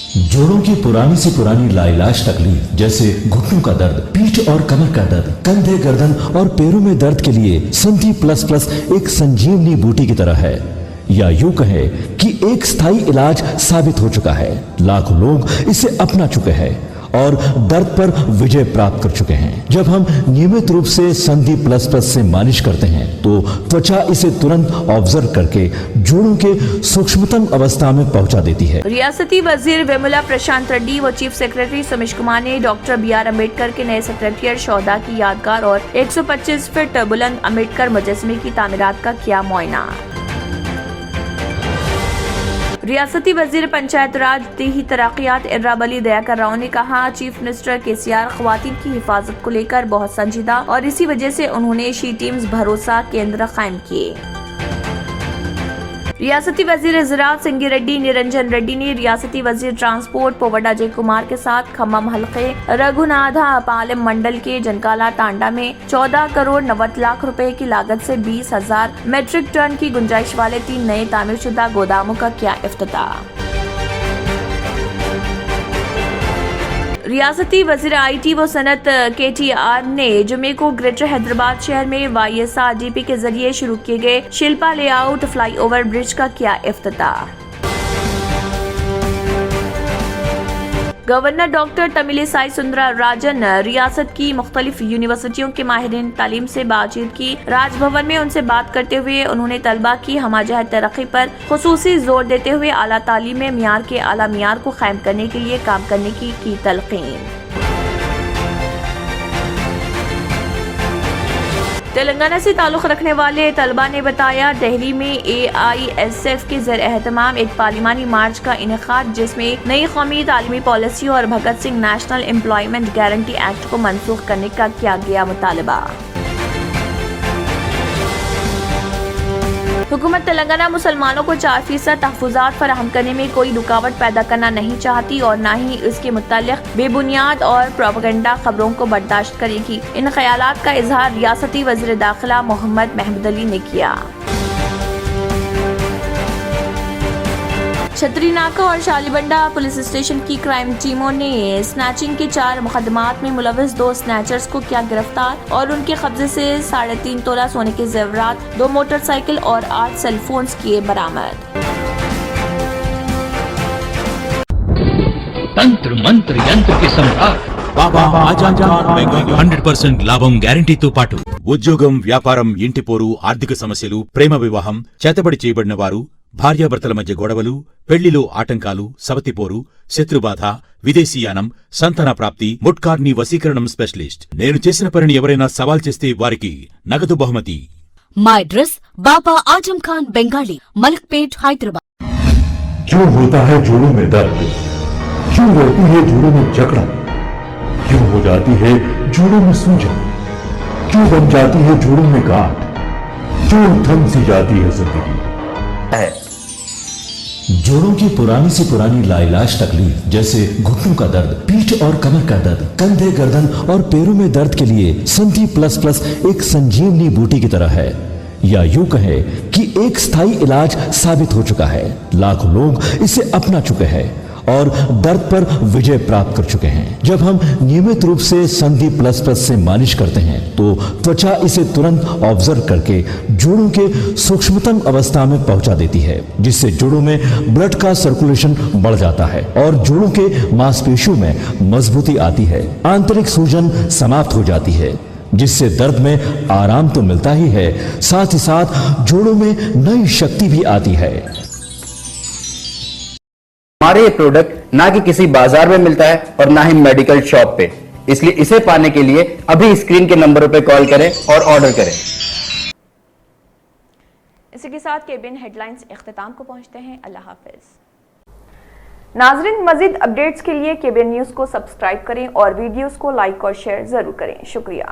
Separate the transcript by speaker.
Speaker 1: जोड़ों की पुरानी से पुरानी लाइलाज तकलीफ जैसे घुटनों का दर्द, पीठ और कमर का दर्द, कंधे, गर्दन और पैरों में दर्द के लिए संधि प्लस प्लस एक संजीवनी बूटी की तरह है, या यूं कहे कि एक स्थायी इलाज साबित हो चुका है। लाखों लोग इसे अपना चुके हैं और दर्द पर विजय प्राप्त कर चुके हैं। जब हम नियमित रूप से संधि प्लस प्लस से मालिश करते हैं तो त्वचा इसे तुरंत ऑब्जर्व करके जोड़ों के सूक्ष्मतम अवस्था में पहुंचा देती है।
Speaker 2: रियासती वजीर वेमुला प्रशांत रेड्डी व चीफ सेक्रेटरी सुमेश कुमार ने डॉक्टर BR अम्बेडकर के नए सेक्रेटरिएट शौदा की यादगार और 125 फीट बुलंद अम्बेडकर मुजस्समे की तामीरात का किया मुआयना। रियासती वजीर पंचायत राज देही तरक्यात इर्राबली दयाकर राव ने कहा, चीफ मिनिस्टर KCR ख्वातीन की हिफाजत को लेकर बहुत संजीदा और इसी वजह से उन्होंने शी टीम्स भरोसा केंद्र कायम किए। रियासती वजीर ज़राअत सिंगी रेड्डी निरंजन रेड्डी ने रियासती वजीर ट्रांसपोर्ट पोवड़ा अजय कुमार के साथ खम्मम हल्के रघुनाथा पालम मंडल के जनकाला तांडा में 14 करोड़ 90 लाख रुपए की लागत से 20,000 मेट्रिक टन की गुंजाइश वाले 3 नए तामीरशुदा गोदामों का किया इफ्तिताह। रियासती वजीर IT व सनत KTR ने जुमे को ग्रेटर हैदराबाद शहर में YSRDP के जरिए शुरू किए गए शिल्पा लेआउट फ्लाईओवर ब्रिज का किया इफ्तिताह। गवर्नर डॉक्टर तमिलिसाई सुंदरराजन रियासत की मुख्तलिफ यूनिवर्सिटियों के माहिरीन तालीम से बातचीत की। राजभवन में उनसे बात करते हुए उन्होंने तलबा की हमाजहत तरक्की पर खुसूसी जोर देते हुए आला तालीम में मियार के आला मियार को कायम करने के लिए काम करने की तलकीन। तेलंगाना से ताल्लुक रखने वाले तलबा ने बताया, दिल्ली में AISF के ज़र एहतमाम एक पार्लिमानी मार्च का इनेकाद जिसमें नई कौमी तालीमी पॉलिसी और Bhagat Singh national employment guarantee act को मनसूख करने का किया गया मुतालबा। हुकूमत तेलंगाना मुसलमानों को 4% तहफ़्फ़ुज़ात फराहम करने में कोई रुकावट पैदा करना नहीं चाहती और न ही इसके मुताल्लिक़ बेबुनियाद और प्रोपेगेंडा खबरों को बर्दाश्त करेगी। इन ख्यालात का इजहार रियासती वज़ीर दाखिला मोहम्मद महमूद अली ने किया। छतरी नाका और शालीबंडा पुलिस स्टेशन की क्राइम टीमों ने स्नैचिंग के 4 मुकदमात में मुलविस 2 स्नैचर्स को किया गिरफ्तार और उनके कब्जे से 3.5 तोला सोने के जेवरात, 2 मोटरसाइकिल और 8 सेलफोन्स किए बरामद।
Speaker 3: तंत्र मंत्र यंत्र के सम्राट బాబా ఆజం ఖాన్ బెంగాలీ 100% లాభం గ్యారంటీతో పాటు
Speaker 4: ఉద్యోగం, వ్యాపారం, ఇంటి పోరు, ఆర్థిక సమస్యలు, ప్రేమ వివాహం, చేతబడి చేయబడిన వారు, భార్యాభర్తల మధ్య గొడవలు, పెళ్లిలో ఆటంకాలు, సవతిపోరు, శత్రుబాధ, విదేశీయానం, సంతాన ప్రాప్తి, ముట్కార్ని వశీకరణం స్పెషలిస్ట్. నేను చేసిన పనిని ఎవరైనా సవాల్ చేస్తే వారికి నగదు బహుమతి.
Speaker 5: మా అడ్రస్ బాబా ఆజం ఖాన్ బెంగాలీ, మలక్పేట్, హైదరాబాద్.
Speaker 1: क्यों होता है जोड़ों में दर्द? क्यों रहती है जोड़ों में जकड़न? क्यों हो जाती है जोड़ों में सूजन? क्यों बन जाती है जोड़ों में गांठ? क्यों थम सी जाती है जिंदगी? जोड़ों की पुरानी से पुरानी लाइलाज तकलीफ जैसे घुटनों का दर्द, पीठ और कमर का दर्द, कंधे, गर्दन और पैरों में दर्द के लिए संधि प्लस प्लस एक संजीवनी बूटी की तरह है, या यूं कहे कि एक स्थायी इलाज साबित हो चुका है। लाखों लोग इसे अपना चुके हैं और दर्द पर विजय प्राप्त कर चुके हैं। जब हम नियमित रूप से संधि प्लस प्लस से मालिश करते हैं तो त्वचा इसे तुरंत ऑब्जर्व करके जोड़ों के सूक्ष्मतम अवस्था में पहुंचा देती है, जिससे जोड़ों में ब्लड का सर्कुलेशन बढ़ जाता है और जोड़ों के मांसपेशियों में मजबूती आती है। आंतरिक सूजन समाप्त हो जाती है, जिससे दर्द में आराम तो मिलता ही है, साथ ही साथ जोड़ों में नई शक्ति भी आती है।
Speaker 6: हमारे ये प्रोडक्ट ना कि किसी बाजार में मिलता है और ना ही मेडिकल शॉप पे, इसलिए इसे पाने के लिए अभी स्क्रीन के नंबरों पे कॉल करें और ऑर्डर करें।
Speaker 2: इसी के साथ केबिन हेडलाइंस इख्तिताम को पहुंचते हैं। अल्लाह हाफिज। नाजरीन, मजीद अपडेट्स के लिए केबिन न्यूज को सब्सक्राइब करें और वीडियोस को लाइक और शेयर जरूर करें। शुक्रिया।